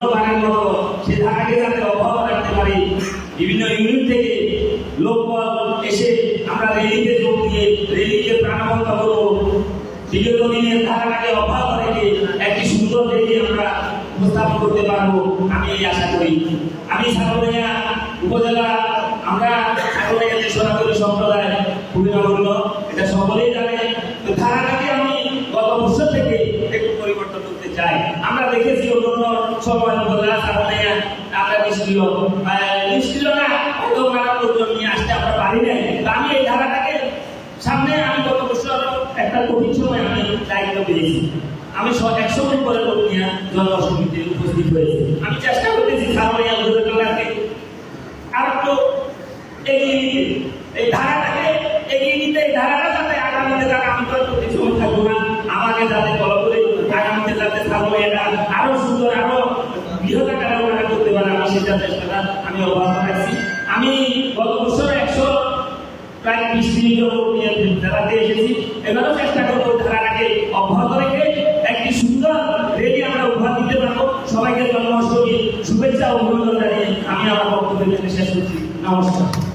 বানার মতো সে ধারাকে যাতে অব্যাহত রাখতে পারি। বিভিন্ন ইউনিট থেকে লোকবল এসে আমরা রেলিতে যোগ দিয়ে রেলিকে প্রাণবন্ত করব। বিগত দিনের ধারাটাকে অব্যাহত রেখে একটি সুন্দর রেলি আমরা উপস্থাপন করতে পারবো, আমি এই আশা করি। আমি ছাগলদিয়া উপজেলা, আমরা ছাগলদিয়া যে সনাতনী সম্প্রদায় খুবই নগণ্য, এটা সকলেই জানে। তো ধারাটাকে আমি গত বছর থেকে একটু পরিবর্তন করতে চাই। আমরা দেখেছি অন্য সময় উপজেলা ছাগলদিয়া আমরা নিষ্ক্রিয় না, হয়তো মারা লোকজন নিয়ে আসতে আমরা পারি নাই। আমি এই ধারাটাকে সামনে, আমি গত বছর একটা কঠিন সময় আমি দায়িত্ব পেয়েছি। আমি 100 দিন পরে নিয়ে জনসমিতিতে উপস্থিত হয়েছি। আমি চেষ্টা করতেছি ছাগলদিয়া উপজেলাকে আর একটু এগিয়ে নিতে, এই ধারাটাকে এগিয়ে নিতে, এই ধারাটা যাতে আগামীতে যাতে আমি তো সময় থাকবো না, আমাকে যাতে ফলো করে আগামীতে যাতে ছাগলদিয়াটা আরো সুন্দর, আরো বৃহৎ আকারে ওরা করতে পারে, আমি সেটা চেষ্টাটা আমি অব্যাহত রাখছি। আমি গত বছর 100 প্রায় 20 মিনিট নিয়ে ধারাতে এসেছি। এবারও চেষ্টা করবো ধারাটাকে অব্যাহত রেখে একটি সুন্দর রেলি আমরা উপহার দিতে পারবো। সবাইকে জন্মাষ্টমী শুভেচ্ছা ও অভিনন্দন জানিয়ে আমি আমার বক্তব্য শেষ করছি। নমস্কার।